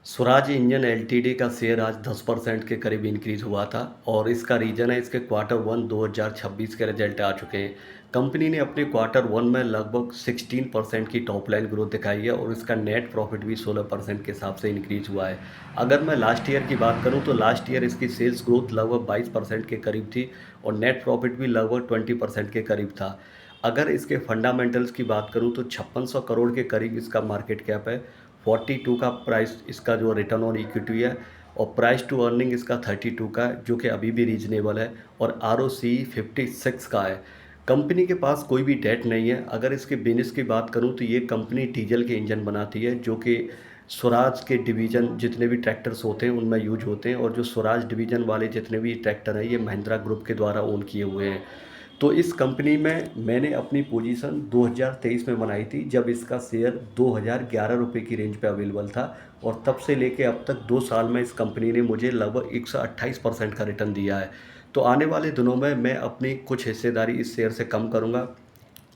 Swaraj engine LTD का share आज 10% के करीब इंक्रीज हुआ था और इसका रीज़न है इसके क्वार्टर वन 2026 के रिजल्ट आ चुके हैं। कंपनी ने अपने क्वार्टर वन में लगभग 16% की टॉप लाइन ग्रोथ दिखाई है और इसका नेट प्रॉफिट भी 16% के हिसाब से इंक्रीज हुआ है। अगर मैं लास्ट ईयर की बात करूं तो लास्ट ईयर इसकी सेल्स ग्रोथ लगभग 22% के करीब थी और नेट प्रॉफिट भी लगभग 20% के करीब था। अगर इसके फंडामेंटल्स की बात करूं तो 5600 करोड़ के करीब इसका मार्केट कैप है। 42 का प्राइस इसका जो रिटर्न ऑन इक्विटी है और प्राइस टू अर्निंग इसका 32 का है जो कि अभी भी रीजनेबल है और आर ओ सी 56 का है। कंपनी के पास कोई भी डेट नहीं है। अगर इसके बिजनेस की बात करूं तो ये कंपनी डीजल के इंजन बनाती है जो कि स्वराज के डिवीज़न जितने भी ट्रैक्टर्स होते हैं उनमें यूज होते हैं और जो स्वराज डिवीज़न वाले जितने भी ट्रैक्टर हैं ये महिंद्रा ग्रुप के द्वारा ओन किए हुए हैं। तो इस कंपनी में मैंने अपनी पोजीशन 2023 में बनाई थी जब इसका शेयर 2011 रुपये की रेंज पे अवेलेबल था और तब से लेके अब तक 2 साल में इस कंपनी ने मुझे लगभग 128% का रिटर्न दिया है। तो आने वाले दिनों में मैं अपनी कुछ हिस्सेदारी इस शेयर से कम करूँगा।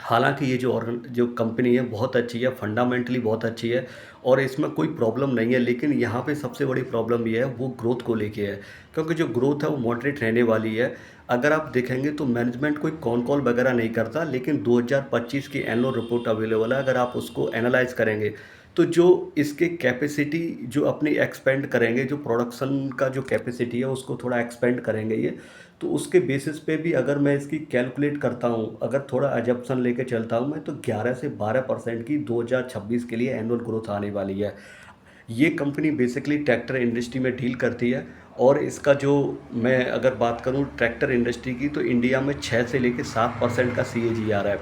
हालांकि ये जो कंपनी है बहुत अच्छी है, फंडामेंटली बहुत अच्छी है और इसमें कोई प्रॉब्लम नहीं है, लेकिन यहाँ पे सबसे बड़ी प्रॉब्लम ये है वो ग्रोथ को लेके है, क्योंकि जो ग्रोथ है वो मॉडरेट रहने वाली है। अगर आप देखेंगे तो मैनेजमेंट कोई कॉन कॉल वगैरह नहीं करता, लेकिन 2025 की एनुअल रिपोर्ट अवेलेबल है। अगर आप उसको एनालाइज करेंगे तो जो इसके कैपेसिटी जो अपनी एक्सपेंड करेंगे, जो प्रोडक्शन का जो कैपेसिटी है उसको थोड़ा एक्सपेंड करेंगे ये, तो उसके बेसिस पे भी अगर मैं इसकी कैलकुलेट करता हूँ, अगर थोड़ा अजम्पशन लेके चलता हूँ मैं, तो 11 से 12% की 2026 के लिए एनुअल ग्रोथ आने वाली है। ये कंपनी बेसिकली ट्रैक्टर इंडस्ट्री में डील करती है और इसका जो मैं अगर बात करूँ ट्रैक्टर इंडस्ट्री की तो इंडिया में 6 से लेकर 7% का CAGR है।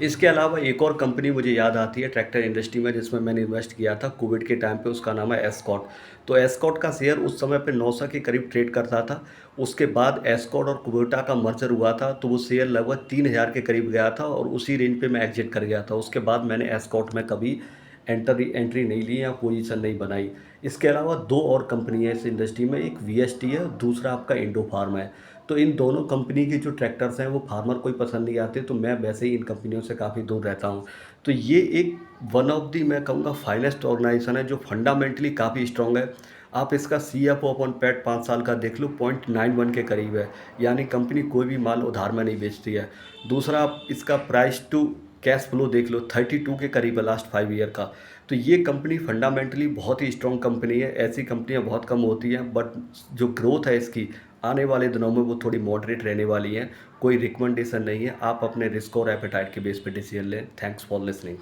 इसके अलावा एक और कंपनी मुझे याद आती है ट्रैक्टर इंडस्ट्री में जिसमें मैंने इन्वेस्ट किया था कोविड के टाइम पे, उसका नाम है एस्कॉर्ट। तो एस्कॉर्ट का शेयर उस समय पे 900 के करीब ट्रेड करता था। उसके बाद एस्कॉर्ट और कुबोटा का मर्जर हुआ था तो वो शेयर लगभग 3000 के करीब गया था और उसी रेंज पे मैं एग्जिट कर गया था। उसके बाद मैंने एस्कॉर्ट में कभी एंट्री नहीं ली या पोजीशन नहीं बनाई। इसके अलावा दो और कंपनी है इस इंडस्ट्री में, एक VST है, दूसरा आपका इंडो फार्म है। तो इन दोनों कंपनी के जो ट्रैक्टर्स हैं वो फार्मर को ही पसंद नहीं आते, तो मैं वैसे ही इन कंपनियों से काफ़ी दूर रहता हूँ। तो ये एक वन ऑफ दी मैं कहूँगा फाइनेस्ट ऑर्गेनाइजेशन है जो फंडामेंटली काफ़ी स्ट्रॉन्ग है। आप इसका CFO अपन पैट 5 साल का देख लो, 0.91 के करीब है, यानी कंपनी कोई भी माल उधार में नहीं बेचती है। दूसरा आप इसका प्राइस टू कैश फ्लो देख लो, 32 के करीब है लास्ट 5 ईयर का। तो ये कंपनी फंडामेंटली बहुत ही स्ट्रॉन्ग कंपनी है। ऐसी कंपनियां बहुत कम होती हैं, बट जो ग्रोथ है इसकी आने वाले दिनों में वो थोड़ी मॉडरेट रहने वाली है। कोई रिकमेंडेशन नहीं है, आप अपने रिस्क और एपेटाइट के बेस पे डिसीजन लें। Thanks for listening.